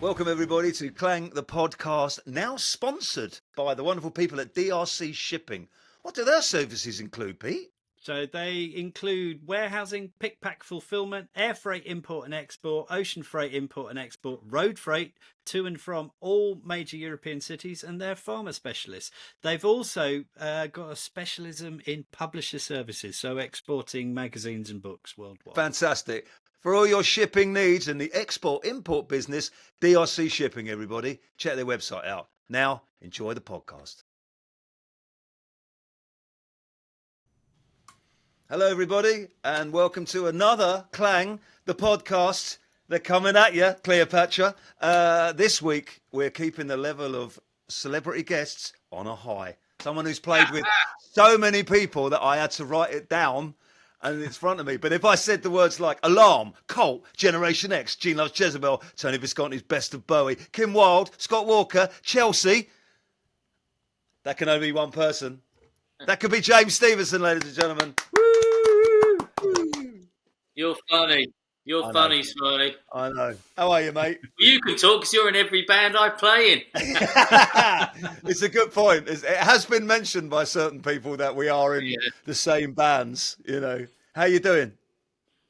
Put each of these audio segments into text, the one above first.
Welcome everybody to Clang the podcast, now sponsored by the wonderful people at DRC Shipping. What do their services include, Pete? So they include warehousing, pick-pack fulfillment, air freight import and export, ocean freight import and export, road freight to and from all major European cities, and they're pharma specialists. They've also got a specialism in publisher services, so exporting magazines and books worldwide. Fantastic. For all your shipping needs and the export-import business, DRC Shipping, everybody. Check their website out. Now, enjoy the podcast. Hello, everybody, and welcome to another Clang, the podcast. They're coming at you, Cleopatra. This week, we're keeping the level of celebrity guests on a high. Someone who's played with so many people that I had to write it down, and it's in front of me. But if I said the words like Alarm, Cult, Generation X, Gene Loves Jezebel, Tony Visconti's Best of Bowie, Kim Wilde, Scott Walker, Chelsea, that can only be one person. That could be James Stevenson, ladies and gentlemen. You're funny. You're funny, Smiley. I know. How are you, mate? You can talk because you're in every band I play in. It's a good point. It has been mentioned by certain people that we are in the same bands, you know. How you doing?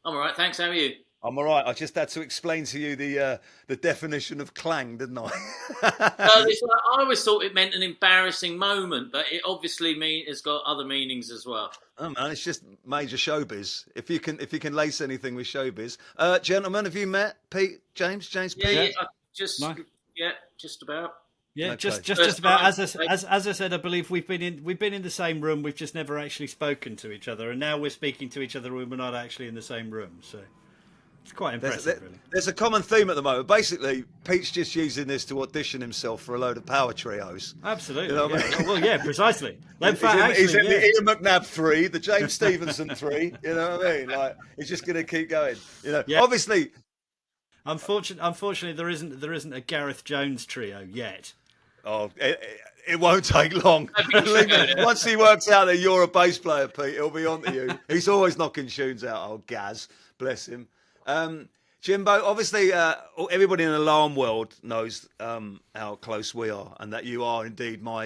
I'm all right, thanks. How are you? I'm all right. I just had to explain to you the definition of clang, didn't I? I always thought it meant an embarrassing moment, but it obviously it's got other meanings as well. Oh man, it's just major showbiz. If you can lace anything with showbiz, gentlemen, have you met Pete, James, Pete? Just about. Yeah, Okay. just about. As I said, I believe we've been in the same room. We've just never actually spoken to each other, and now we're speaking to each other when we're not actually in the same room. So. It's quite impressive, really. There's a common theme at the moment. Basically, Pete's just using this to audition himself for a load of power trios. Absolutely. You know what I mean? Well, yeah, precisely. He's in the Ian McNabb 3, the James Stevenson 3. You know what I mean? Like, he's just going to keep going. You know, obviously. Unfortunately, there isn't a Gareth Jones trio yet. Oh, it won't take long. Once he works out that you're a bass player, Pete, he'll be on to you. He's always knocking tunes out. Oh, Gaz, bless him. Jimbo, obviously everybody in the Alarm world knows how close we are, and that you are indeed my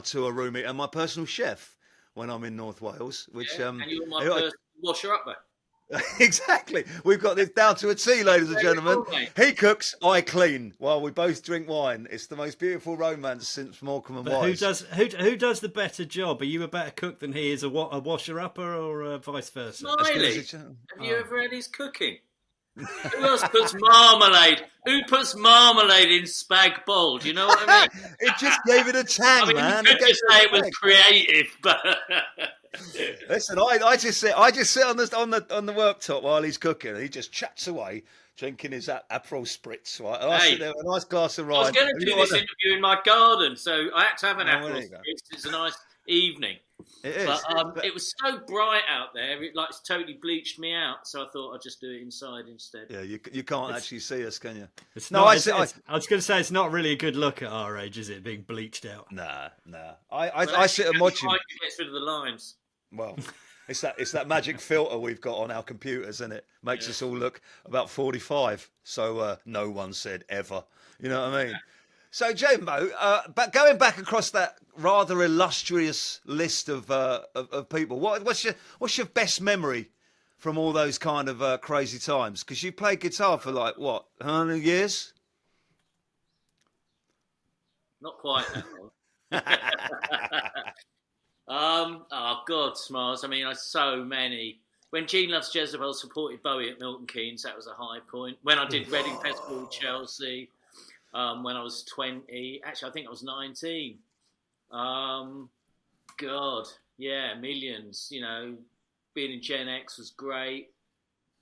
tour roomie and my personal chef when I'm in North Wales. Which and you're my first washer up there. Exactly. We've got this down to a T, ladies and gentlemen. Cool, he cooks, I clean, while we both drink wine. It's the most beautiful romance since Morecambe and Wise. Who does the better job? Are you a better cook than he is, a washer-upper, or vice versa? Smiley, have you ever had his cooking? Who else puts marmalade? Who puts marmalade in Spag Bol? Do you know what I mean? It just gave it a tang, man. You could just say it was creative, but listen, I just sit on the worktop while he's cooking, and he just chats away, drinking his Aperol spritz. Right, and I sit there with a nice glass of wine. I was going to do this interview in my garden, so I had to have an Aperol spritz. It's a nice evening. It is. But it was so bright out there, it totally bleached me out. So I thought I'd just do it inside instead. Yeah, you can't actually see us, can you? I was going to say it's not really a good look at our age, is it? Being bleached out. Nah. I sit and watch him. It gets rid of the lines. Well, it's that magic filter we've got on our computers, isn't it? Makes us all look about 45. So no one said ever. You know what I mean? Yeah. So, Jimbo, but going back across that rather illustrious list of people, what's your best memory from all those kind of crazy times? Because you played guitar for 100 years? Not quite that long. Oh God, Smiles. I mean, so many. When Gene Loves Jezebel supported Bowie at Milton Keynes, that was a high point. When I did Reading Festival with Chelsea. When I was 20, actually I think I was 19. God, yeah, millions. You know, being in Gen X was great.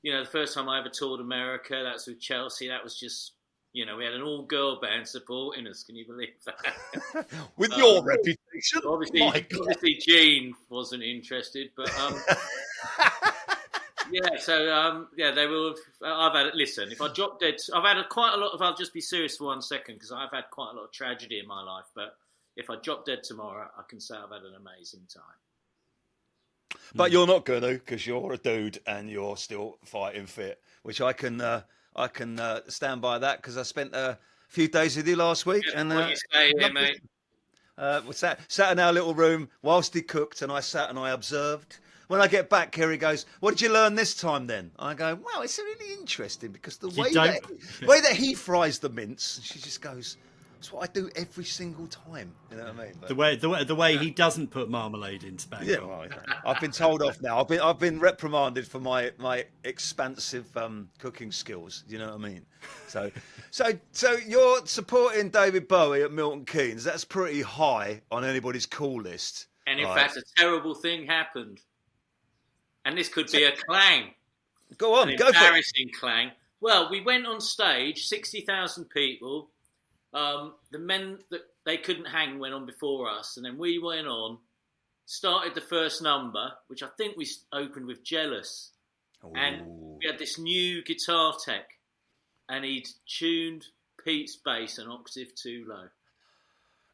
You know, the first time I ever toured America, that was with Chelsea. That was just, you know, we had an all-girl band supporting us. Can you believe that? With your reputation, obviously Gene wasn't interested, but yeah, so they will. Listen, if I drop dead, I've had quite a lot of. I'll just be serious for 1 second because I've had quite a lot of tragedy in my life. But if I drop dead tomorrow, I can say I've had an amazing time. But you're not going to, because you're a dude and you're still fighting fit, which I can stand by that, because I spent few days with you last week. Yeah, And what you say here, mate? we sat in our little room whilst he cooked, and I sat and I observed. When I get back, Kerry goes, "What did you learn this time then?" I go, "Well, it's really interesting because the way that he fries the mince," she just goes, "That's what I do every single time." You know what I mean? But, The way he doesn't put marmalade in Spag yeah, Bol. well, I've been told off now. I've been reprimanded for my expansive cooking skills. You know what I mean? So you're supporting David Bowie at Milton Keynes. That's pretty high on anybody's call list. And in right? fact, a terrible thing happened. And this could be a clang. Go on, an go for it. embarrassing clang. Well, we went on stage, 60,000 people. The men that they couldn't hang went on before us, and then we went on, started the first number, which I think we opened with Jealous. Ooh. And we had this new guitar tech, and he'd tuned Pete's bass an octave too low.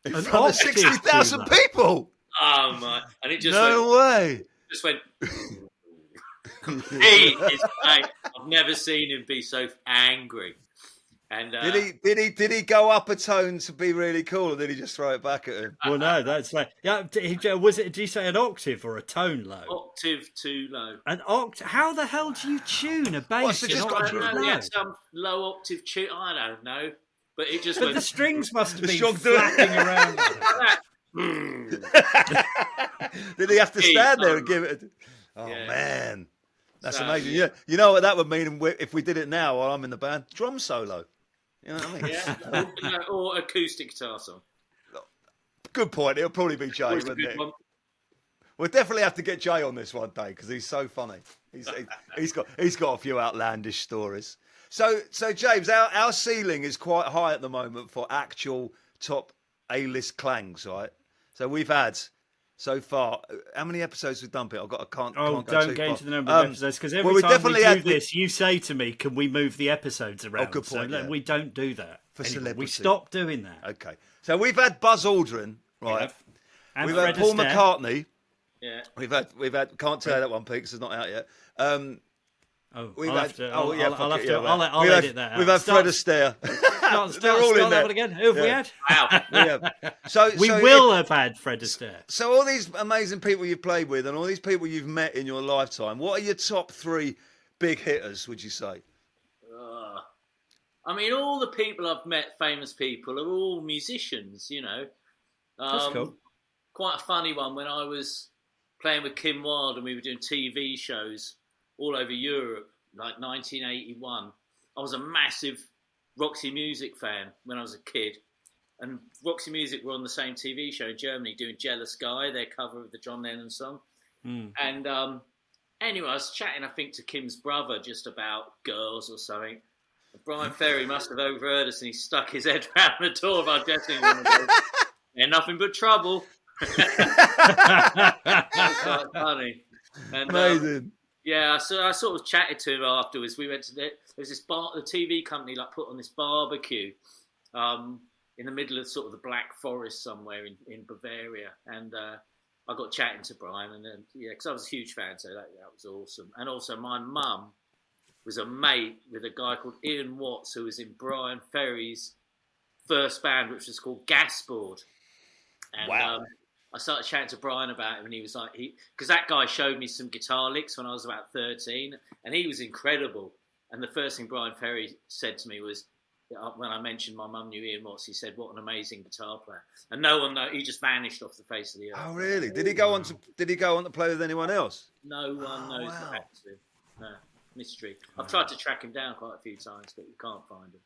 In front of 60,000 people? Oh my! And it just way. Just went. He is like, I've never seen him be so angry. And did he go up a tone to be really cool, or did he just throw it back at him? Well, no, that's like was it? Did you say an octave or a tone low? Octave too low. An octave? How the hell do you tune a bass? Well, so just got He had some low octave tune. I don't know, but it just. But went, the strings must have been strong flapping around. Did he have to stand there and give it? Oh yeah. Man, that's So, amazing. Yeah, you know what that would mean if we did it now while I'm in the band? Drum solo. You know what I mean? Yeah, or acoustic guitar song. Good point. It'll probably be Jay, Always a wouldn't good it? one. We'll definitely have to get Jay on this one day because he's so funny. He's got a few outlandish stories. So James, our ceiling is quite high at the moment for actual top A-list clangs, right? So we've had so far. How many episodes we've done, Pete? Can't Don't go get into the number of episodes because every we time definitely we do this, you say to me, "Can we move the episodes around?" good point, So we don't do that For anymore. celebrity. We stopped doing that. Okay. So we've had Buzz Aldrin, right? And We've Fred had Paul Astaire. McCartney. Yeah. We've had. Can't tell you that one, Pete, because it's not out yet. We've had. I'll edit that out. We've had Fred Astaire. They're all in that there. one again. Who have we had? Wow. Yeah. So We will have had Fred Astaire. So all these amazing people you've played with and all these people you've met in your lifetime, what are your top three big hitters, would you say? I mean, all the people I've met, famous people, are all musicians, you know. That's cool. Quite a funny one when I was playing with Kim Wilde and we were doing TV shows all over Europe, like 1981. I was a massive Roxy Music fan when I was a kid. And Roxy Music were on the same TV show in Germany doing Jealous Guy, their cover of the John Lennon song. And anyway, I was chatting, I think, to Kim's brother just about girls or something. Brian Ferry must have overheard us and he stuck his head round the door of our dressing room and goes, "They're nothing but trouble." That was quite funny. And, Amazing. yeah, so I sort of chatted to him afterwards. We went to there was this bar, the TV company like put on this barbecue in the middle of sort of the Black Forest somewhere in Bavaria, and I got chatting to Brian, and then because I was a huge fan, so that was awesome. And also my mum was a mate with a guy called Ian Watts, who was in Brian Ferry's first band, which was called Gasboard. And, wow. I started chatting to Brian about him, and he was like, because that guy showed me some guitar licks when I was about 13, and he was incredible. And the first thing Brian Ferry said to me was, when I mentioned my mum knew Ian Watts, he said, "What an amazing guitar player." And no one knows, he just vanished off the face of the earth. Oh, really? Did he go on to play with anyone else? No one knows wow. what happened to him. No, mystery. I've tried to track him down quite a few times, but you can't find him.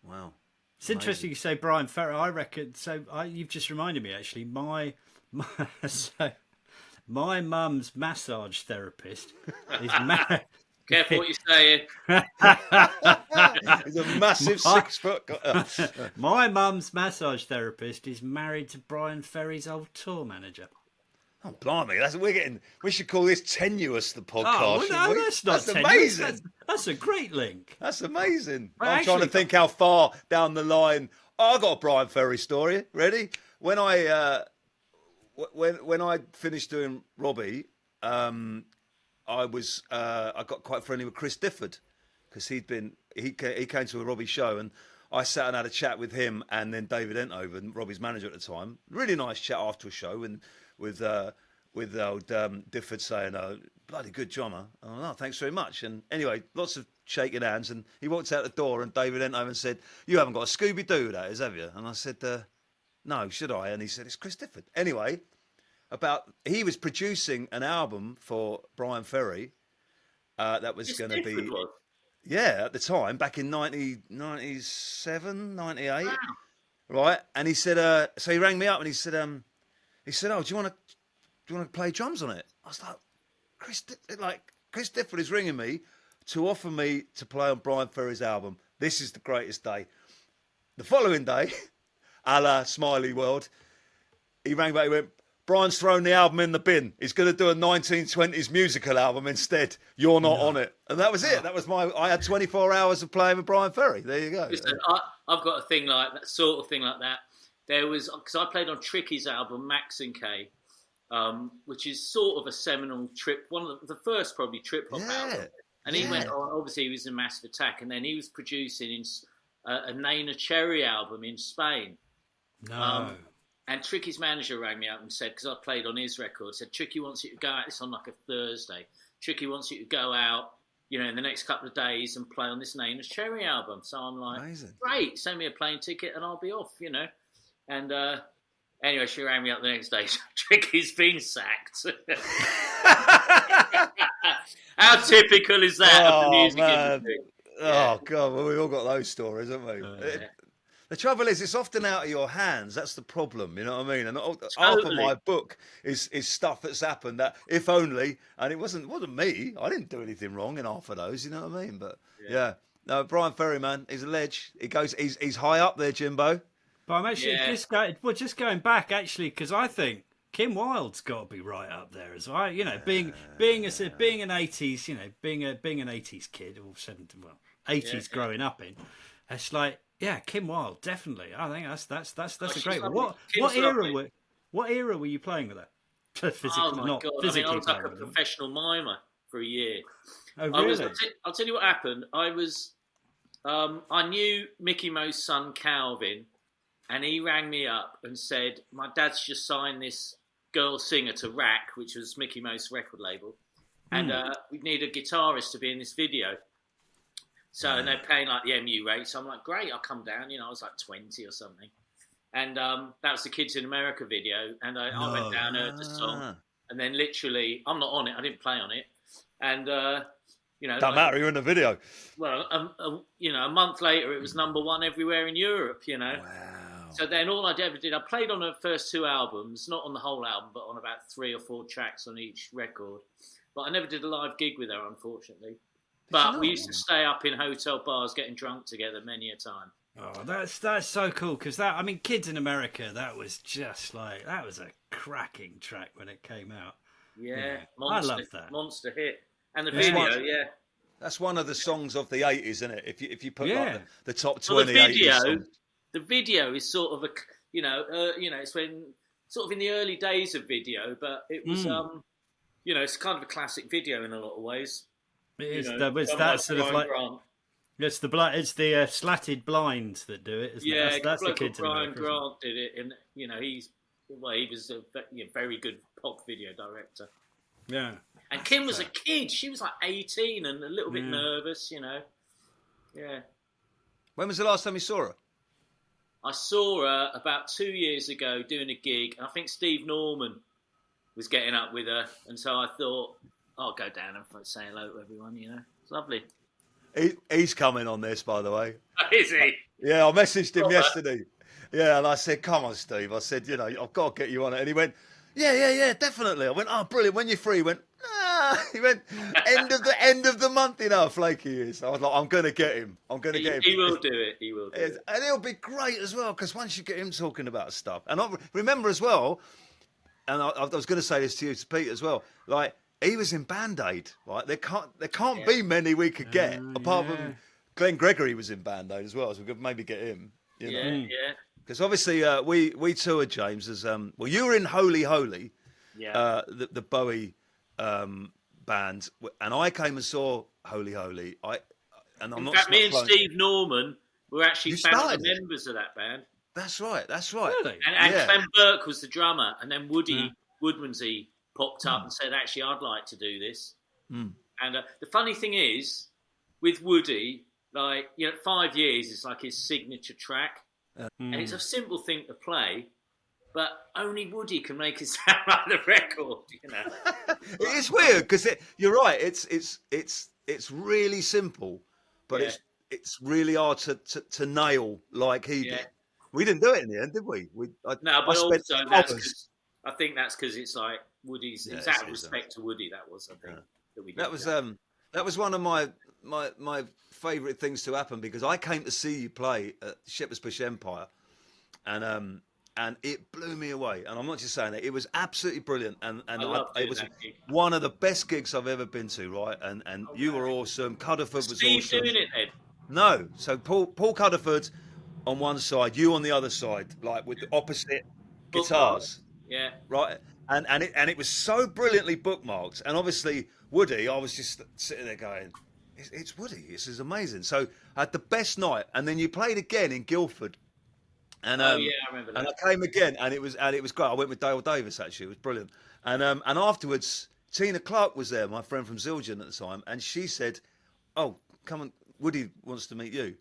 Wow. It's interesting you say Brian Ferry. I reckon. So you've just reminded me. Actually, my mum's massage therapist is married. Careful what you say. He's a massive 6 foot. My mum's massage therapist is married to Brian Ferry's old tour manager. Oh, blimey! We should call this tenuous. The podcast. Oh, well, no, that's not That's tenuous. amazing. That's a great link. That's amazing. Well, I'm trying to think how far down the line. Oh, I got a Brian Ferry story. Ready? When I finished doing Robbie, I got quite friendly with Chris Difford because he came to a Robbie show, and I sat and had a chat with him and then David Entoven, Robbie's manager at the time. Really nice chat after a show, and with old Difford saying, bloody good drummer. Oh, thanks very much. And anyway, lots of shaking hands, and he walked out the door and David Entoven said, you haven't got a Scooby-Doo, that is, have you? And I said, no, should I? And he said, it's Chris Difford. Anyway, he was producing an album for Brian Ferry that was going to be... Yeah, at the time, back in 97, 98. Wow. Right? And he said, so he rang me up and he said, oh, do you want to play drums on it? I was like, Chris Difford is ringing me to offer me to play on Brian Ferry's album. This is the greatest day. The following day, a la Smiley World, he rang back, he went, Brian's thrown the album in the bin. He's going to do a 1920s musical album instead. You're not on it. And that was it. That was I had 24 hours of playing with Brian Ferry. There you go. Listen, I've got a thing like that, sort of thing like that. There was, because I played on Tricky's album, Max and K, which is sort of a seminal trip, one of the first probably trip-hop album. And he went on, obviously he was in Massive Attack, and then he was producing a Nana Cherry album in Spain. No. And Tricky's manager rang me up and said, because I played on his record, said, Tricky wants you to go out, it's on like a Thursday, Tricky wants you to go out, in the next couple of days and play on this Nana Cherry album. So I'm like, amazing. Great, send me a plane ticket and I'll be off, And anyway, she rang me up the next day. Tricky's been sacked. How typical is that of the music industry? Oh, God, well, we've all got those stories, haven't we? The trouble is, it's often out of your hands. That's the problem, you know what I mean? And half of my book is stuff that's happened that, if only, and it wasn't me. I didn't do anything wrong in half of those, you know what I mean? But, no, Brian Ferry, man, he's a ledge. He's high up there, Jimbo. But I'm actually just going back, actually, because I think Kim Wilde's got to be right up there as well. Being an 80s, being an 80s kid or 80s growing up in, it's like, Kim Wilde, definitely. I think that's a great one. What era were you playing with her? Physically, oh my not God! physically I was like a professional mimer for a year. Oh really? I'll tell you what happened. I knew Mickey Mo's son Calvin, and he rang me up and said, "My dad's just signed this girl singer to Rack, which was Mickey Mo's record label, and we need a guitarist to be in this video." So, and they're paying like the MU rate. So I'm like, great, I'll come down. I was like 20 or something. And that was the Kids in America video. And I went down, heard the song. And then literally, I'm not on it. I didn't play on it. And, Don't matter, you're in the video. Well, a month later, it was #1 everywhere in Europe, Wow. So then all I ever did, I played on the first 2 albums, not on the whole album, but on about 3 or 4 tracks on each record. But I never did a live gig with her, unfortunately. But we used to stay up in hotel bars getting drunk together many a time. Oh, that's so cool, because Kids in America, that was a cracking track when it came out. Yeah, monster, I love that. Monster hit. And the video, That's one of the songs of the 80s, isn't it? If you put like the top 20 well, the video, 80s songs. The video is sort of it's when sort of in the early days of video, but it was it's kind of a classic video in a lot of ways. It is. It's that sort of like. Grant. It's the slatted blinds that do it, isn't it? That's the Kids in America. Brian Grant did it, and he was a very good pop video director. Yeah. And Kim was a kid. She was like 18 and a little bit nervous, Yeah. When was the last time you saw her? I saw her about 2 years ago doing a gig, and I think Steve Norman was getting up with her, and so I thought, I'll go down and say hello to everyone, It's lovely. He's coming on this, by the way. Is he? Yeah, I messaged him yesterday. Yeah, and I said, come on, Steve. I said, I've got to get you on it. And he went, yeah, definitely. I went, oh, brilliant. When you're free? He went, He went, end of the month, how flaky he is. I was like, I'm going to get him. He will do it. He will do it. And it'll be great as well, because once you get him talking about stuff. And I remember as well, and I was going to say this to you, to Pete as well, like, he was in Band-Aid, right? There can't be many we could get, apart from Glenn Gregory was in Band-Aid as well, so we could maybe get him. Yeah. Because obviously we toured, James, as you were in Holy Holy, the Bowie band, and I came and saw Holy Holy. In fact, me and Steve Norman were actually You founding started it? members of that band. That's right. That's right. Really? And Yeah. Clem Burke was the drummer, and then Woody Yeah. Woodmansey popped up and said, "Actually, I'd like to do this." Mm. And the funny thing is, with Woody, 5 years is like his signature track, and it's a simple thing to play, but only Woody can make it sound like the record. It is weird because you're right. It's really simple, but it's really hard to nail like he did. We didn't do it in the end, did we? No, but also I think that's because it's like Woody's. Yeah, it's out of respect to Woody. That was, I think, that we did. That was one of my favourite things to happen because I came to see you play at Shepherd's Bush Empire, and it blew me away. And I'm not just saying that; it was absolutely brilliant. And it was one of the best gigs I've ever been to. Right, and you were awesome. Cuddiford was Steve awesome. doing it then? No, so Paul Cuddiford on one side, you on the other side, like with the opposite guitars. Yeah. Right. And it was so brilliantly bookmarked. And obviously, Woody, I was just sitting there going, it's Woody. This is amazing. So I had the best night. And then you played again in Guildford. And I remember that. And I came again, and it was great. I went with Dale Davis actually. It was brilliant. And afterwards, Tina Clark was there, my friend from Zildjian at the time, and she said, "Oh, come on, Woody wants to meet you."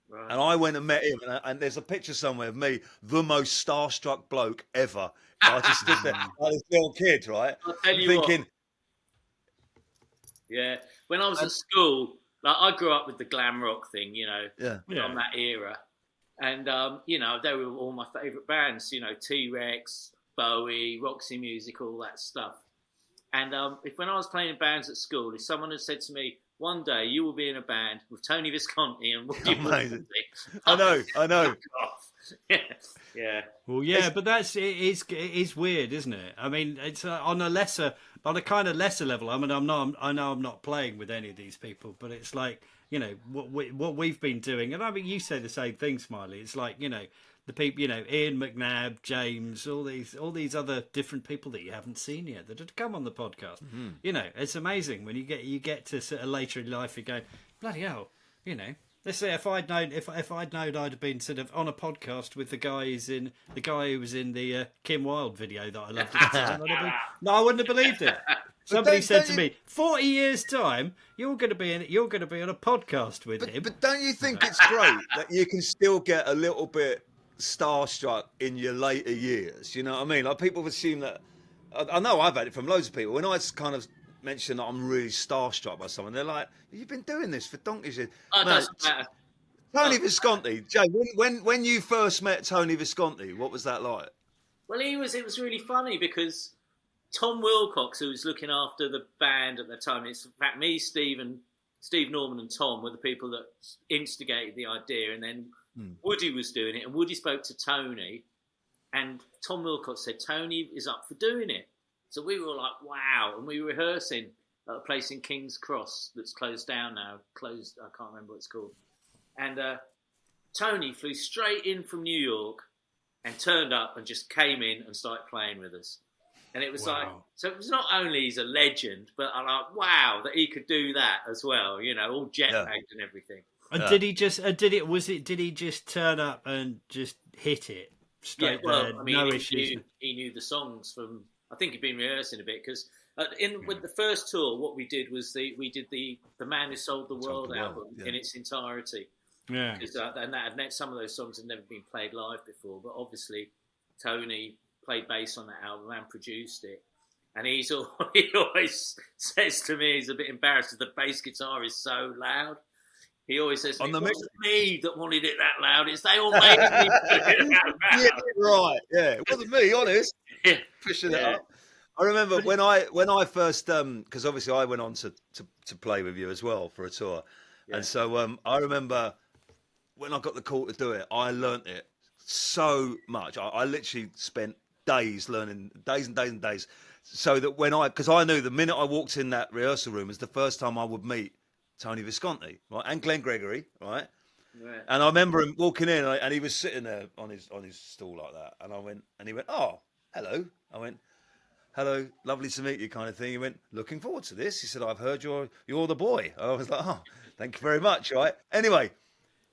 Right. And I went and met him, and there's a picture somewhere of me, the most starstruck bloke ever. I just stood there like this little kid, right? I'll tell you thinking, what. Yeah, when I was at school, like I grew up with the glam rock thing, from that era, and they were all my favourite bands, T-Rex, Bowie, Roxy Music, all that stuff. And when I was playing in bands at school, if someone had said to me, "One day you will be in a band with Tony Visconti and Woody Woodmansey," I know. Yeah. Well, yeah, but it is weird, isn't it? I mean, it's on a kind of lesser level. I mean, I know I'm not playing with any of these people, but it's like what we've been doing, and I mean, you say the same thing, Smiley. It's like the people, Ian McNabb, James, all these other different people that you haven't seen yet that have come on the podcast. Mm-hmm. It's amazing when you get to sort of later in life, you go, bloody hell, Let's say if I'd known I'd have been sort of on a podcast with the guy who was in the Kim Wilde video that I loved. I wouldn't have believed it. Somebody said to me, 40 years time, you're going to be on a podcast with him. But don't you think it's great that you can still get a little bit starstruck in your later years? You know what I mean? Like people assume that. I know I've had it from loads of people. When I kind of mention that I'm really starstruck by someone, they're like, "You've been doing this for donkeys." Doesn't matter. Tony Visconti, Jay. When you first met Tony Visconti, what was that like? Well, it was really funny because Tom Wilcox, who was looking after the band at the time, it's in fact me, Steve Norman, and Tom were the people that instigated the idea, and then Woody was doing it, and Woody spoke to Tony, and Tom Wilcox said Tony is up for doing it. So we were like, wow, and we were rehearsing at a place in King's Cross that's closed down now. I can't remember what it's called. And Tony flew straight in from New York and turned up and just came in and started playing with us. And it was like, so it was not only he's a legend, but I'm like, wow, that he could do that as well, all jet-lagged and everything. And did he just turn up and just hit it straight there? I mean, no issues. He knew the songs from, I think he'd been rehearsing a bit because with the first tour, what we did was we did the Man Who Sold the World album in its entirety. Yeah. Because some of those songs had never been played live before, but obviously Tony played bass on that album and produced it. And he always says to me, he's a bit embarrassed that the bass guitar is so loud. He always says to me, it wasn't me that wanted it that loud, it's they all made me put it that loud. Yeah, right, yeah. It wasn't me, honest. Yeah. Pushing it up. I remember when I first, because obviously I went on to play with you as well for a tour. Yeah. And so I remember when I got the call to do it, I learnt it so much. I literally spent days learning, days and days and days. So that because I knew the minute I walked in that rehearsal room was the first time I would meet Tony Visconti, right, and Glenn Gregory, right. And I remember him walking in, and he was sitting there on his stool like that, and he went, "Oh, hello." I went, "Hello, lovely to meet you," kind of thing. He went, "Looking forward to this." He said, "I've heard you're the boy." I was like, "Oh, thank you very much." Right. Anyway,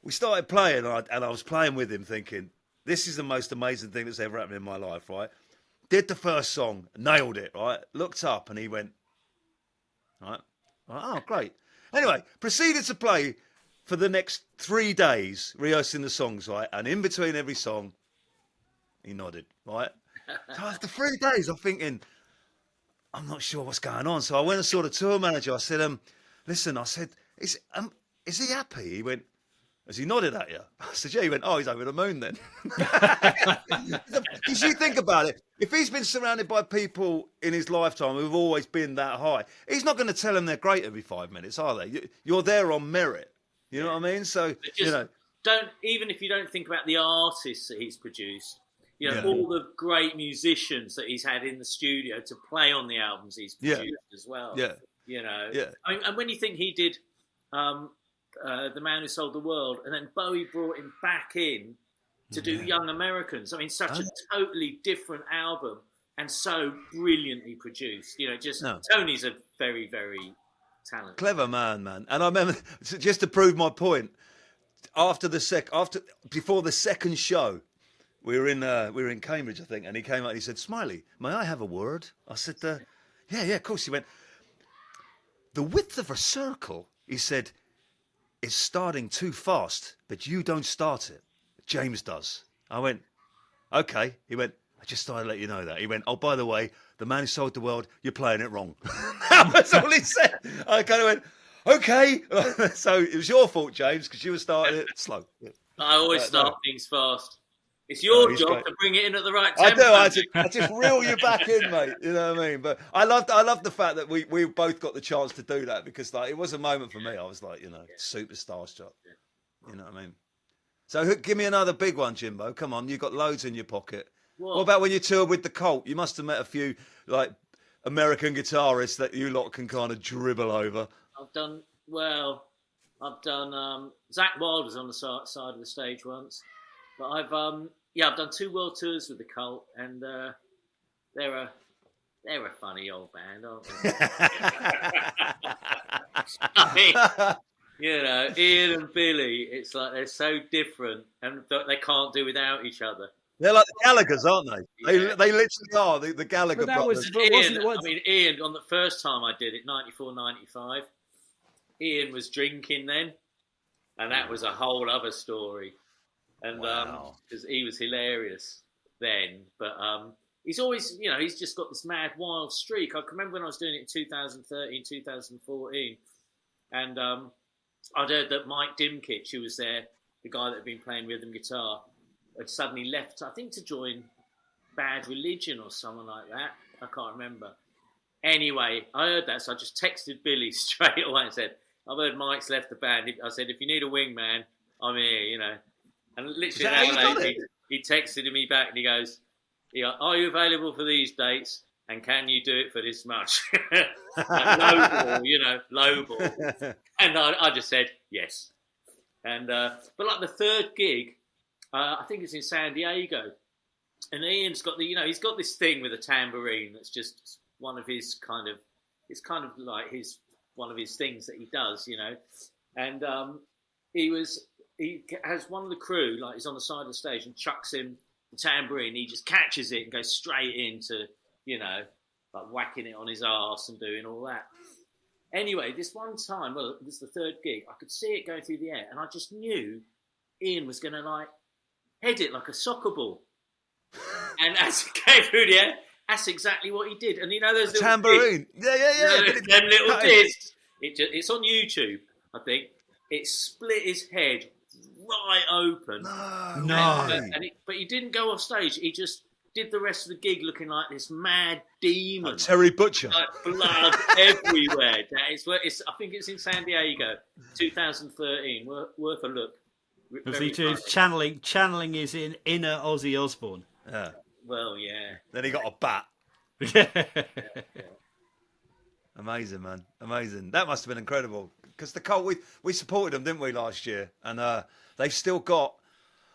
we started playing, and I was playing with him, thinking, this is the most amazing thing that's ever happened in my life, right? Did the first song, nailed it, right? Looked up, and he went, right? Oh, great. Anyway, proceeded to play for the next 3 days, rehearsing the songs, right? And in between every song, he nodded, right? So after 3 days, I'm thinking, I'm not sure what's going on. So I went and saw the tour manager. I said, listen, I said, is he happy? He went, has he nodded at you? I said, yeah. He went, oh, he's over the moon then. Because you think about it, if he's been surrounded by people in his lifetime who've always been that high, he's not going to tell them they're great every 5 minutes, are they? You're there on merit. You know what I mean? So, don't, even if you don't think about the artists that he's produced, all the great musicians that he's had in the studio to play on the albums he's produced as well. Yeah. I mean, and when you think he did The Man Who Sold the World, and then Bowie brought him back in to do Young Americans. I mean, such a totally different album and so brilliantly produced. Tony's a very, very talented, clever man. And I remember, just to prove my point, before the second show, we were in Cambridge, I think, and he came out and he said, Smiley, may I have a word? I said, yeah, of course. He went, the width of a circle, he said, is starting too fast, but you don't start it. James does. I went, okay. He went, I just thought I'd let you know that. He went, oh, by the way, The Man Who Sold the World, you're playing it wrong. That's all he said. I kind of went, okay. So it was your fault, James, because you were starting it slow. I always start things fast. It's your job to bring it in at the right tempo. I do. I just reel you back in, mate. You know what I mean? But I love the fact that we both got the chance to do that, because it was a moment for me. I was like, super starstruck. You know what I mean? So give me another big one, Jimbo. Come on, you've got loads in your pocket. What about when you toured with the Cult? You must have met a few like American guitarists that you lot can kind of dribble over. I've done Zach Wilde was on the side of the stage once, but I've done 2 world tours with the Cult, and they're a funny old band, aren't they? I mean, Ian and Billy, it's like they're so different, and they can't do without each other. They're like the Gallaghers, aren't they? Yeah. They literally are the Gallagher brothers. Ian, on the first time I did it, 94, 95, Ian was drinking then, and that was a whole other story. And because he was hilarious then, but he's always, he's just got this mad, wild streak. I can remember when I was doing it in 2013, 2014, and I'd heard that Mike Dimkich, who was there, the guy that had been playing rhythm guitar, had suddenly left, I think, to join Bad Religion or someone like that. I can't remember. Anyway, I heard that, so I just texted Billy straight away and said, I've heard Mike's left the band. I said, if you need a wingman, I'm here, And literally an hour later, he texted me back and he goes, are you available for these dates? And can you do it for this much? Low ball. And I just said, yes. And but like the third gig, I think it's in San Diego. And Ian's got he's got this thing with a tambourine that's just one of his it's kind of like one of his things that he does, And he has one of the crew, like he's on the side of the stage and chucks him the tambourine. He just catches it and goes straight into, like whacking it on his arse and doing all that. Anyway, this one time, well, it was the third gig, I could see it going through the air and I just knew Ian was going to like head it like a soccer ball. And as it came through the air, that's exactly what he did. And those little tambourine. Yeah. Them little discs. It's on YouTube, I think. It split his head right open. No. But he didn't go off stage. He just did the rest of the gig looking like this mad demon. Like Terry Butcher. Like blood everywhere. I think it's in San Diego, 2013. Worth a look. Channeling his inner Ozzy Osbourne. Yeah. Well, yeah. Then he got a bat. Yeah. Amazing, man. Amazing. That must have been incredible. Because the Cult, we supported them, didn't we, last year? And they've still got...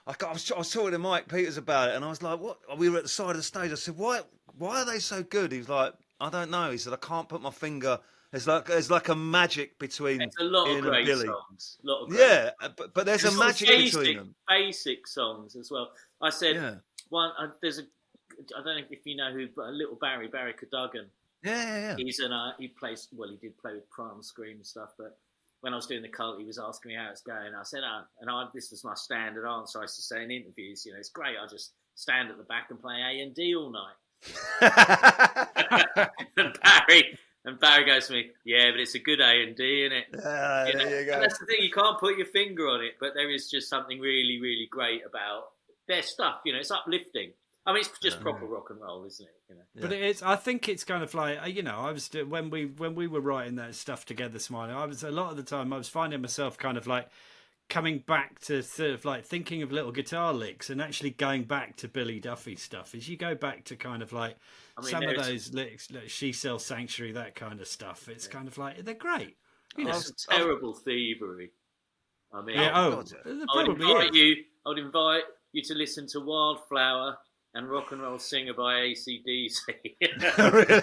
I was talking to Mike Peters about it, and I was like, what? We were at the side of the stage. I said, why are they so good? He was like, I don't know. He said, I can't put my finger... There's like a magic between There's a lot Ian of and great Billy. songs. A lot of great Yeah, but there's a sort of magic between them. Basic songs as well. I said Yeah. one. There's a. I don't know if you know who, but Little Barry Cadogan. Yeah. He's he plays. Well, he did play with Primal Scream and stuff. But when I was doing the cult, he was asking me how it's going. I said, this was my standard answer. I used to say in interviews, it's great. I just stand at the back and play A&D all night. and Barry goes to me, yeah, but it's a good A&D, isn't it? There you go. And that's the thing, you can't put your finger on it, but there is just something really, really great about their stuff. It's uplifting. I mean, it's just proper rock and roll, isn't it? But I think it's kind of like, I was when we were writing that stuff together, Smiley. A lot of the time I was finding myself kind of like coming back to sort of like thinking of little guitar licks and actually going back to Billy Duffy stuff. As you go back to kind of like some of those licks, like She Sells Sanctuary, that kind of stuff. It's kind of like they're great. It's terrible thievery. I mean, I would invite you to listen to Wildflower and Rock and Roll Singer by AC/DC. Really?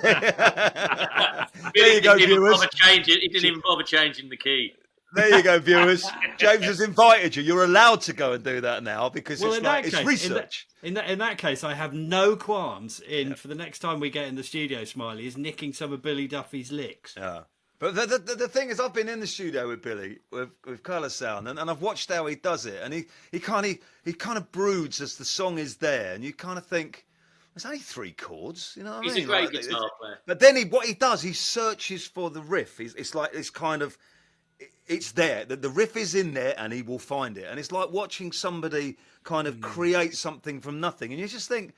There you go, viewers. He didn't even bother changing the key. There you go, viewers. James has invited you. You're allowed to go and do that now because it's research. In that case, I have no qualms for the next time we get in the studio, Smiley, is nicking some of Billy Duffy's licks. Yeah. But the thing is, I've been in the studio with Billy with Colour Sound, and I've watched how he does it, and he kind of broods as the song is there, and you kind of think there's only 3 chords, you know what I mean? He's a great guitar player. But then what he does, he searches for the riff. It's like this kind of, it's there. The riff is in there, and he will find it, and it's like watching somebody kind of create something from nothing, and you just think,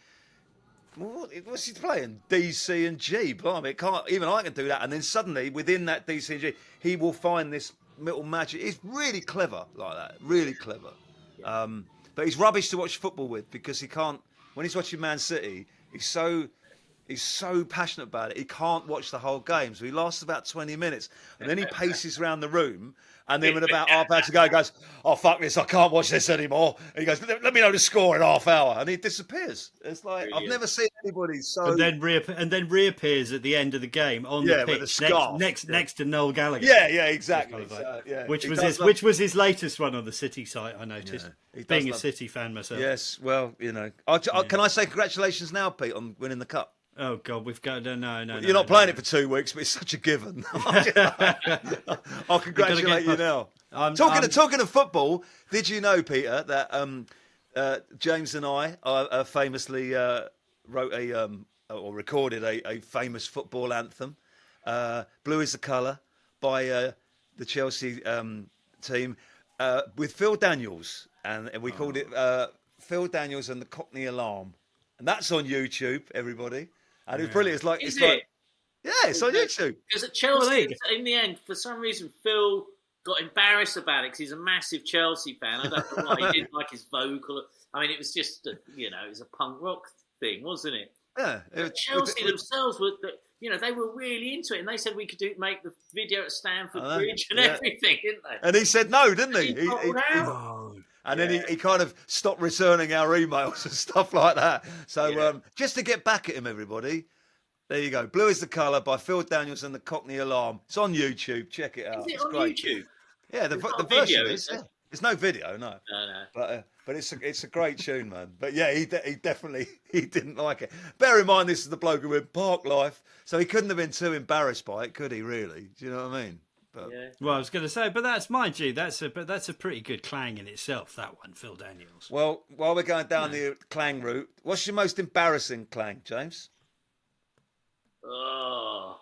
what's he playing? D, C, and G. Blimey, even I can do that. And then suddenly, within that D, C, and G, he will find this little magic. It's really clever like that. Really clever. Yeah. But he's rubbish to watch football with because he can't. When he's watching Man City, he's so passionate about it. He can't watch the whole game. So he lasts about 20 minutes, and then he paces around the room. And then with about half hour to go, he goes, "Oh fuck this! I can't watch this anymore." And he goes, "Let me know the score in half hour," and he disappears. It's like I've never seen anybody so. And then reappears at the end of the game on the pitch with a scarf. next to Noel Gallagher. Yeah, exactly. Which was his latest one on the City site. I noticed. Being a City fan myself. Yes, well, can I say congratulations now, Pete, on winning the cup? Oh God, we've got no. You're not playing it for 2 weeks, but it's such a given. I'll congratulate you now. Talking of football, did you know, Peter, that James and I famously wrote or recorded a famous football anthem, "Blue Is the Colour" by the Chelsea team with Phil Daniels, and we called it Phil Daniels and the Cockney Alarm, and that's on YouTube, everybody. And it was brilliant. It's on YouTube. Because at Chelsea, in the end, for some reason, Phil got embarrassed about it because he's a massive Chelsea fan. I don't know why he didn't like his vocal. I mean, it was just, it was a punk rock thing, wasn't it? Yeah. Chelsea themselves were, they were really into it, and they said we could make the video at Stamford Bridge and everything, didn't they? And he said no, didn't he? And then he kind of stopped returning our emails and stuff like that. So just to get back at him, everybody, there you go. Blue Is the Colour by Phil Daniels and the Cockney Alarm. It's on YouTube. Check it out. Is it on great. YouTube? Yeah, the version is. Yeah. There's no video, no. No. But it's a great tune, man. But yeah, he definitely didn't like it. Bear in mind, this is the bloke who went Park Life, so he couldn't have been too embarrassed by it, could he? Really? Do you know what I mean? But, well, I was going to say, but that's mind you, that's a pretty good clang in itself. That one, Phil Daniels. Well, while we're going down the clang route, what's your most embarrassing clang, James? Oh,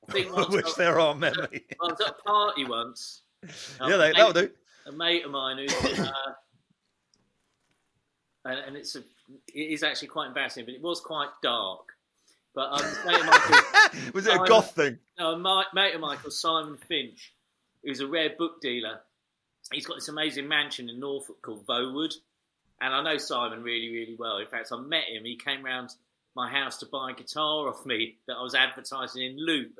I think which there are many. I was at a party once. That'll do. A mate of mine who, and it is actually quite embarrassing, but it was quite dark. But mate of Michael, was it a goth thing? No, mate of Michael, Simon Finch, who's a rare book dealer. He's got this amazing mansion in Norfolk called Vowood, and I know Simon really, really well. In fact, I met him. He came round my house to buy a guitar off me that I was advertising in Loop,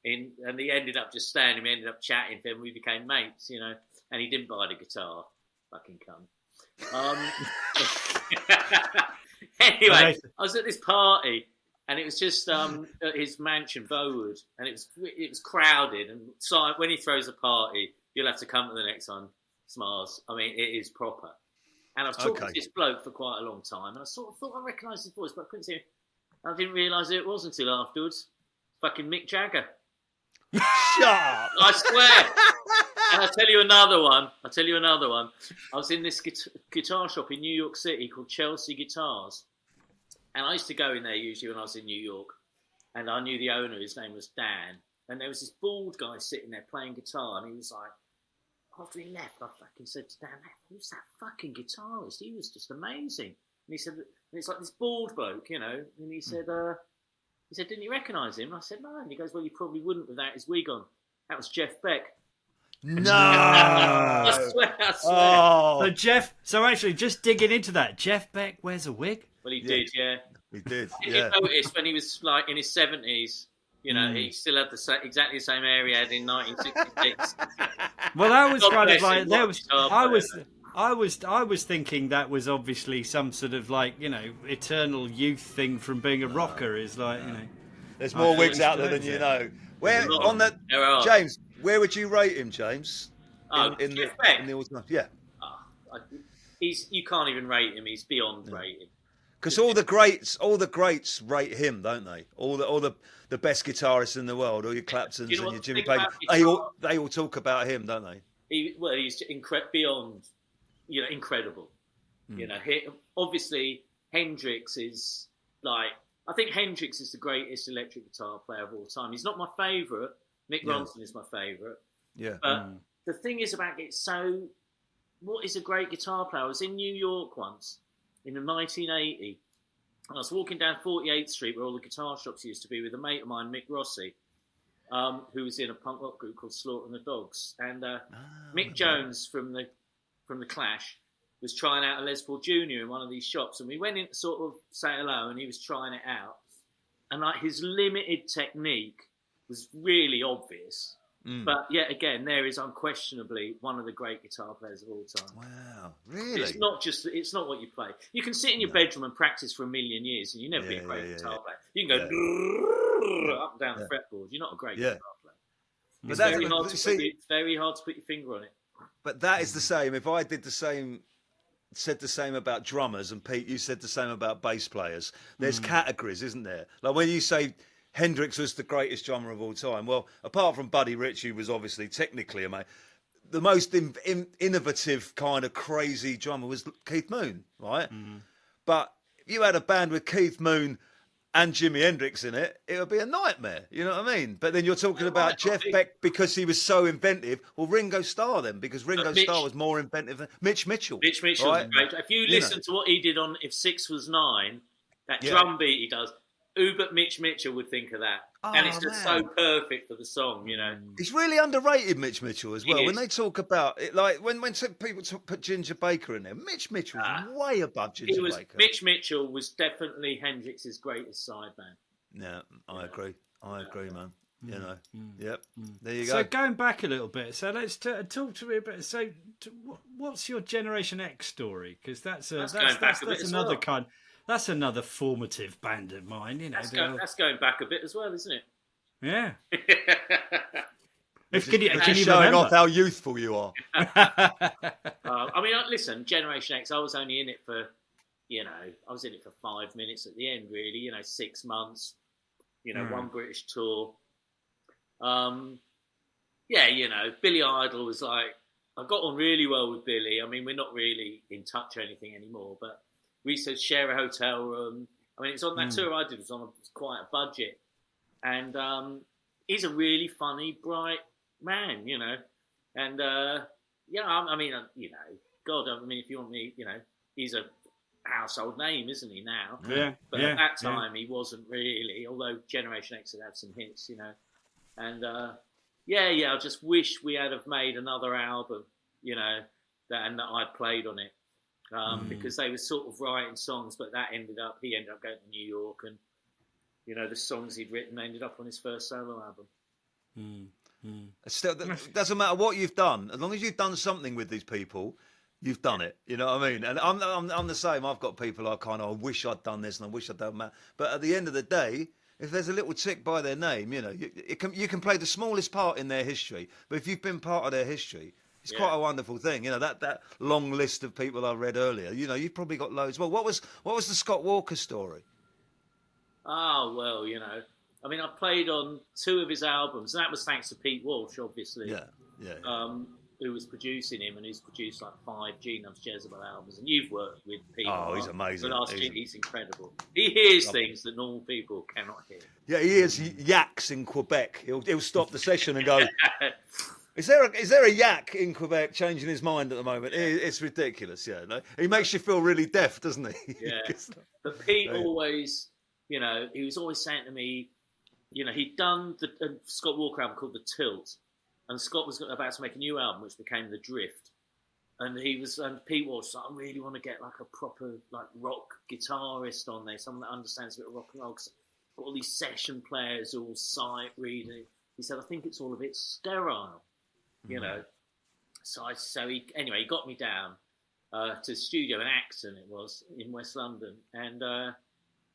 and he ended up just standing. We ended up chatting to him. We became mates, and he didn't buy the guitar. Fucking cunt. Anyway, I was at this party. And it was just at his mansion, Bowood, and it was crowded. And so when he throws a party, you'll have to come to the next one, Smiles. I mean, it is proper. And I was talking to this bloke for quite a long time, and I sort of thought I recognised his voice, but I couldn't see him. And I didn't realise who it was until afterwards. Fucking Mick Jagger. Shut up. I swear. And I'll tell you another one. I was in this guitar shop in New York City called Chelsea Guitars. And I used to go in there usually when I was in New York. And I knew the owner, his name was Dan. And there was this bald guy sitting there playing guitar. And he was like, after he left, I fucking said to Dan, who's that fucking guitarist? He was just amazing. And he said, and it's like this bald bloke, you know. And he said, didn't you recognise him? I said, no. And he goes, well, you probably wouldn't without his wig on. That was Jeff Beck. No. I swear. Oh. So actually, just digging into that, Jeff Beck wears a wig? Well, he did, yeah. He did, yeah. You noticed when he was like in his 70s, you know, he still had exactly the same hair he had in 1966. Well, that was God kind of bless like him, I was thinking that was obviously some sort of like, you know, eternal youth thing from being a rocker. Is like, you know, there's more wigs out there than you know. Where on that, James? Where would you rate him, James? In the automatic, yeah. You can't even rate him. He's beyond rating. Because all the greats rate him, don't they? All the best guitarists in the world, all your Claptons and your Jimmy Page, they all talk about him, don't they? He's beyond, you know, incredible. You know, obviously Hendrix is like, I think Hendrix is the greatest electric guitar player of all time. He's not my favourite. Mick Ronson is my favourite. Yeah. But the thing is about it, so what is a great guitar player? I was in New York once in 1980. And I was walking down 48th Street where all the guitar shops used to be with a mate of mine, Mick Rossi, who was in a punk rock group called Slaughter and the Dogs. And Mick Jones from the Clash was trying out a Les Paul Jr. in one of these shops. And we went in to sort of say hello and he was trying it out. And like his limited technique was really obvious. But yet again, there is unquestionably one of the great guitar players of all time. Wow, really? It's not what you play. You can sit in your bedroom and practice for a million years and you never be a great guitar player. You can go up and down the fretboard. You're not a great guitar player. It's very hard to put your finger on it. But that is the same. If I did said the same about drummers, and Pete, you said the same about bass players. There's categories, isn't there? Like when you say Hendrix was the greatest drummer of all time. Well, apart from Buddy Rich, who was obviously technically amazing, the most innovative kind of crazy drummer was Keith Moon, right? But if you had a band with Keith Moon and Jimi Hendrix in it, it would be a nightmare. You know what I mean? But then you're talking about Jeff Beck because he was so inventive. Well, Ringo Starr then, because Ringo Starr was more inventive than Mitch Mitchell. Mitch Mitchell was great. If you listen to what he did on If 6 Was 9, that drum beat he does, who but Mitch Mitchell would think of that? And it's just so perfect for the song, you know. He's really underrated, Mitch Mitchell, as well. When they talk about it, like when people put Ginger Baker in there, Mitch Mitchell's way above Ginger Baker. Mitch Mitchell was definitely Hendrix's greatest sideman. Yeah, I agree, man. You know, yep. There you go. So going back a little bit, so let's talk to me a bit. So, what's your Generation X story? Because that's another kind. That's another formative band of mine, you know. That's going back a bit as well, isn't it? Yeah. Can you showing off how youthful you are. I mean, listen, Generation X, I was only in it for, 5 minutes at the end, really, 6 months, one British tour. Billy Idol was like, I got on really well with Billy. I mean, we're not really in touch or anything anymore, but we used to share a hotel room. I mean, it's on that tour I did. It was on quite a budget. And he's a really funny, bright man, And, God, if you want me, he's a household name, isn't he, now? Yeah. But at that time, he wasn't really, although Generation X had some hits, And, I just wish we had have made another album, and that I'd played on it. Because they were sort of writing songs, but he ended up going to New York, and the songs he'd written ended up on his first solo album. Still, doesn't matter what you've done, as long as you've done something with these people, you've done it. You know what I mean? And I'm the same. I've got people I wish I'd done this and I wish I'd done that. But at the end of the day, if there's a little tick by their name, you know, you can play the smallest part in their history. But if you've been part of their history, it's quite a wonderful thing. You know, that long list of people I read earlier, you know, you've probably got loads. Well, what was the Scott Walker story? Oh, well, you know, I mean, I played on 2 of his albums, and that was thanks to Pete Walsh, obviously. Yeah. Who was producing him, and he's produced like 5 Gene Loves Jezebel albums. And you've worked with Pete. Oh, he's amazing. He's incredible. He hears things that normal people cannot hear. Yeah, he hears yaks in Quebec. He'll stop the session and go, Is there a yak in Quebec changing his mind at the moment? It's ridiculous, yeah. No? He makes you feel really deaf, doesn't he? Yeah. But Pete always, you know, he was always saying to me, you know, he'd done the Scott Walker album called The Tilt, and Scott was about to make a new album which became The Drift. And Pete Walsh was like, I really want to get like a proper like rock guitarist on there, someone that understands a bit of rock and roll. 'Cause got all these session players all sight reading. He said, I think it's all a bit sterile. You know, he got me down to the studio in Acton, it was, in West London, and I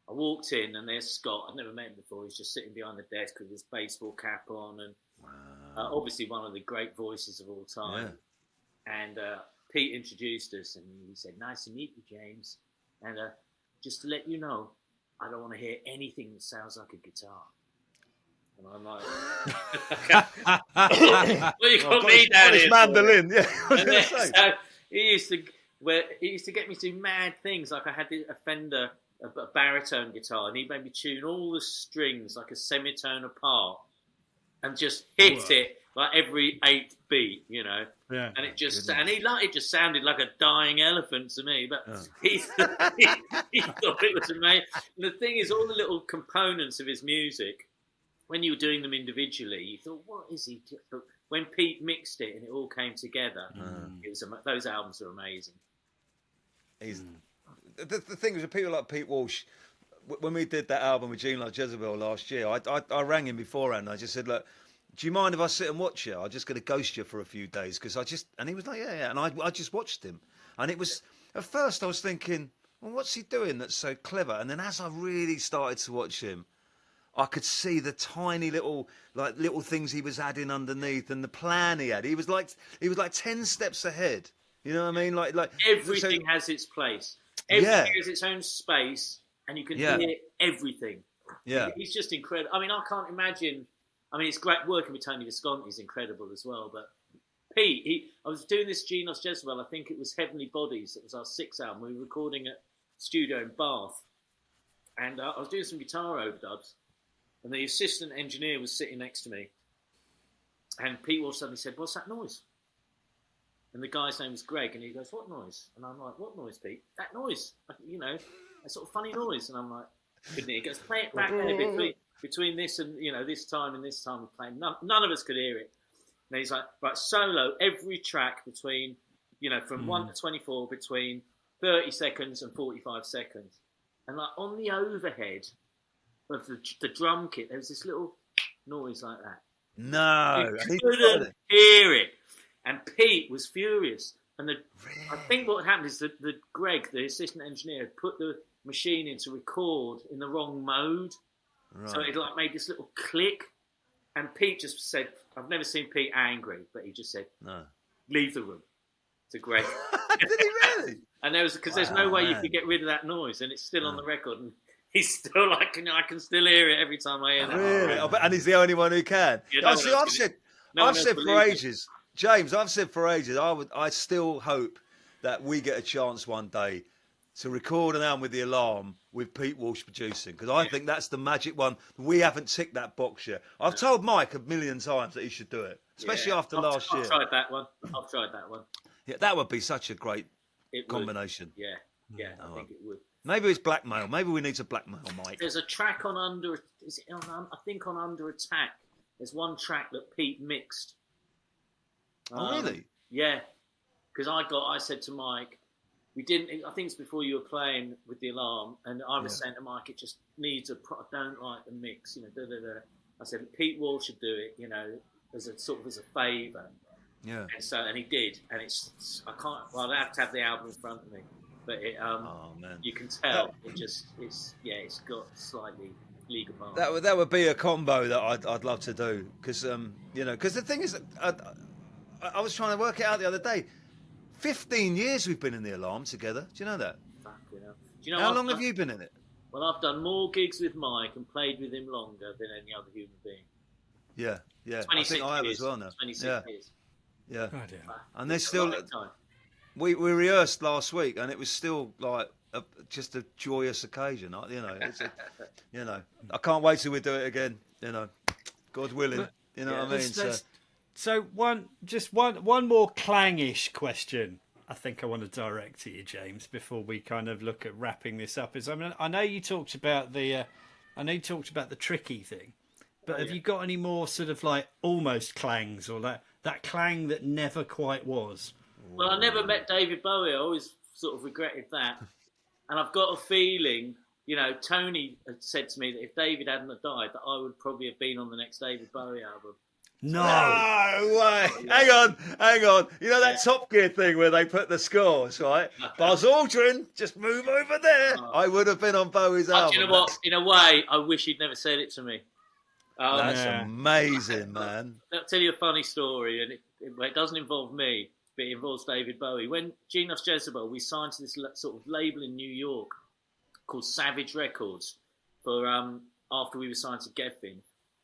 walked in, and there's Scott. I'd never met him before. He's just sitting behind the desk with his baseball cap on, and obviously one of the great voices of all time. Yeah. And Pete introduced us, and he said, "Nice to meet you, James. And just to let you know, I don't want to hear anything that sounds like a guitar." And I'm like, well, you got me down here. Mandolin, yeah. So he used to get me to do mad things. Like I had a Fender, a baritone guitar, and he made me tune all the strings like a semitone apart, and just hit it like every 8th beat, you know. Yeah. And it just it just sounded like a dying elephant to me. But he thought it was amazing. And the thing is, all the little components of his music, when you were doing them individually, you thought, what is he? But when Pete mixed it and it all came together, those albums are amazing. The thing is, with people like Pete Walsh, when we did that album with Gene Loves Jezebel last year, I rang him beforehand. I just said, look, do you mind if I sit and watch you? I'm just going to ghost you for a few days. And he was like, yeah. And I just watched him. And it was, at first I was thinking, well, what's he doing that's so clever? And then as I really started to watch him, I could see the tiny little things he was adding underneath, and the plan he had. He was like 10 steps ahead. You know what I mean? Like everything has its place. Everything has its own space, and you can hear everything. Yeah, he's just incredible. I mean, I can't imagine. I mean, it's great working with Tony Visconti is incredible as well. But Pete, I was doing this Gene Loves Jezebel. I think it was Heavenly Bodies. It was our 6th album. We were recording at studio in Bath, and I was doing some guitar overdubs. And the assistant engineer was sitting next to me. And Pete Walsh suddenly said, "What's that noise?" And the guy's name was Greg. And he goes, "What noise?" And I'm like, "What noise, Pete?" "That noise. You know, that sort of funny noise." And I'm like, couldn't hear. He goes, "Play it back there between this and, you know, this time and this time we're playing." None of us could hear it. And he's like, right, solo, every track between, you know, from 1 to 24, between 30 seconds and 45 seconds. And like on the overhead of the drum kit, there was this little noise like that. No, you couldn't hear it, and Pete was furious. And I think what happened is that Greg, the assistant engineer, had put the machine in to record in the wrong mode, so it like made this little click. And Pete just said, "I've never seen Pete angry," but he just said, "No, leave the room." To Greg. Did he really? And there's no way you could get rid of that noise, and it's still on the record. And he's still like, I can still hear it every time I hear that. Really? And he's the only one who can. Yeah, I've said for ages, James, I still hope that we get a chance one day to record an album with The Alarm with Pete Walsh producing, because I think that's the magic one. We haven't ticked that box yet. I've told Mike a million times that he should do it, especially after last year. I've tried that one. Yeah, that would be such a great combination. Yeah, I think it would. Maybe it's blackmail. Maybe we need to blackmail Mike. There's a track on Under Attack. There's one track that Pete mixed. Oh, really? Yeah, because I said to Mike, we didn't. I think it's before you were playing with The Alarm, and I was saying to Mike, it just needs I don't like the mix, you know. I said Pete Walsh should do it, you know, as a favour. Yeah. And he did, and I can't. Well, I'd have to have the album in front of me, but Oh man, you can tell it's got slightly League Apart. that would be a combo that I'd love to do because because the thing is, I was trying to work it out the other day. 15 years we've been in the Alarm together. Do you know that? Fucking hell. Do you know How long have you been in it? Well, I've done more gigs with Mike and played with him longer than any other human being. Yeah. 26 I think I have years. as well now. 26 years. Yeah. Oh, dear. And there's still. We rehearsed last week, and it was still like just a joyous occasion. I can't wait till we do it again. God willing. You know what I mean? So one more clangish question. I think I want to direct to you, James, before we kind of look at wrapping this up. I know you talked about the tricky thing, but have you got any more sort of like almost clangs or that clang that never quite was? Well, I never met David Bowie. I always sort of regretted that. And I've got a feeling, Tony had said to me that if David hadn't have died, that I would probably have been on the next David Bowie album. No way. Hang on. You know that Top Gear thing where they put the scores, right? Buzz Aldrin, just move over there. I would have been on Bowie's album. You know what? In a way, I wish he'd never said it to me. That's amazing, man. I'll tell you a funny story, and it doesn't involve me, but it involves David Bowie. When Gene Loves Jezebel, we signed to this sort of label in New York called Savage Records for after we were signed to Geffen,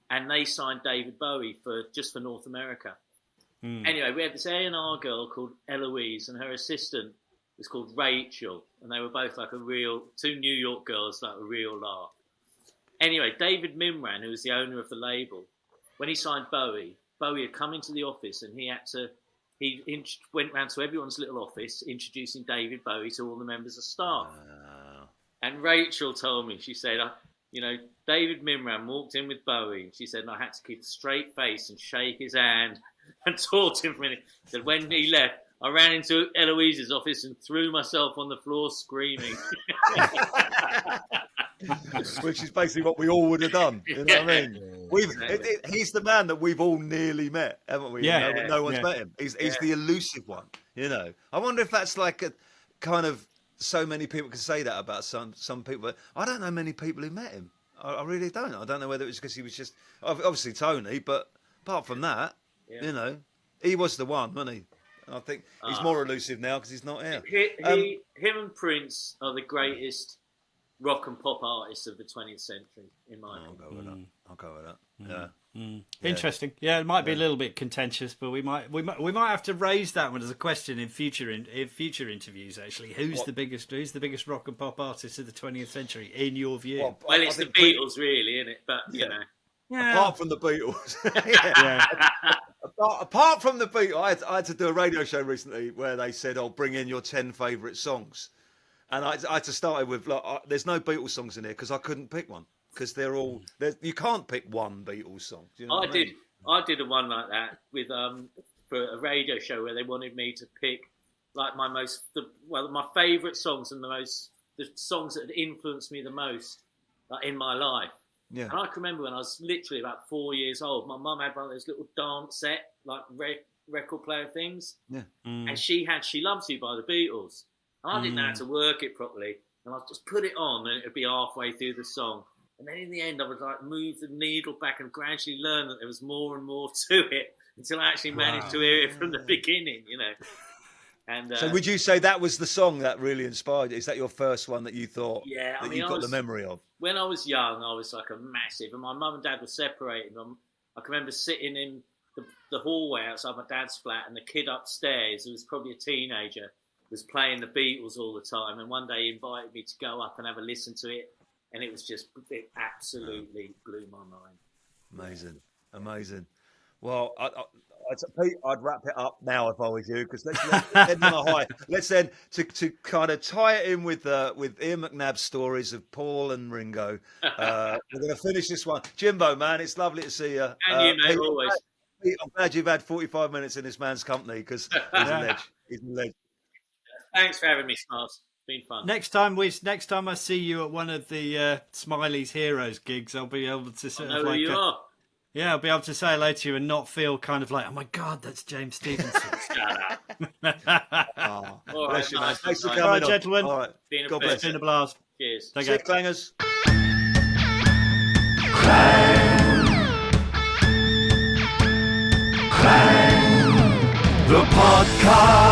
and they signed David Bowie for North America. Anyway, we had this A&R girl called Eloise, and her assistant was called Rachel, and they were both like two New York girls, like a real laugh. Anyway, David Mimran, who was the owner of the label, when he signed Bowie had come into the office, and he went round to everyone's little office introducing David Bowie to all the members of staff. And Rachel told me, she said, David Mimran walked in with Bowie. She said, and I had to keep a straight face and shake his hand and talk to him for a minute. She said, when he left, I ran into Eloise's office and threw myself on the floor screaming. Which is basically what we all would have done. You know what I mean? He's the man that we've all nearly met, haven't we? Yeah. No one's met him. He's the elusive one. I wonder if that's like a kind of, so many people can say that about some people. I don't know many people who met him. I really don't. I don't know whether it was because he was just obviously Tony, but apart from that, he was the one, wasn't he? And I think he's more elusive now because he's not here. Him and Prince are the greatest rock and pop artists of the 20th century, in my opinion. I'll go with that. Yeah. Interesting. Yeah, it might be a little bit contentious, but we might have to raise that one as a question in future interviews. Actually, who's the biggest rock and pop artist of the 20th century in your view? Well, it's the Beatles, really, isn't it? But apart from the Beatles, apart from the Beatles, I had to do a radio show recently where they said, "Oh, bring in your 10 favourite songs," and I had to start it with, "There's no Beatles songs in here because I couldn't pick one." Because they're all, you can't pick one Beatles song. Do you know what I mean? I did a one like that with for a radio show where they wanted me to pick like my favourite songs and the songs that had influenced me the most in my life. Yeah. And I can remember when I was literally about 4 years old, my mum had one of those little dance set like record player things. Yeah. And She Loves You by the Beatles. And I didn't know how to work it properly, and I'd just put it on and it'd be halfway through the song. And then in the end, I would move the needle back and gradually learn that there was more and more to it until I actually managed to hear it from the beginning, And so would you say that was the song that really inspired you? Is that your first one that you thought you've got the memory of? When I was young, I was like a massive, and my mum and dad were separated. I can remember sitting in the hallway outside my dad's flat, and the kid upstairs, who was probably a teenager, was playing the Beatles all the time. And one day he invited me to go up and have a listen to it. And it absolutely blew my mind. Amazing. Well, Pete, I'd wrap it up now if I was you, because let's end on a high. Let's then to kind of tie it in with Ian McNabb's stories of Paul and Ringo. We're going to finish this one. Jimbo, man, it's lovely to see you. And you, mate, always. Pete, I'm glad you've had 45 minutes in this man's company because he's a ledge. He's a ledge. Thanks for having me, Smiles. Been fun. Next time I see you at one of the Smiley's Heroes gigs, I'll be able to know who you are. Yeah, I'll be able to say hello to you and not feel kind of like, oh my God, that's James Stevenson. Shut up. Oh, All bless right, you, nice mate. Thanks for one, coming All right, on. gentlemen. All right. Been a God pleasure. bless It's been you. a blast. Cheers. Take See you, care. clangers. The podcast.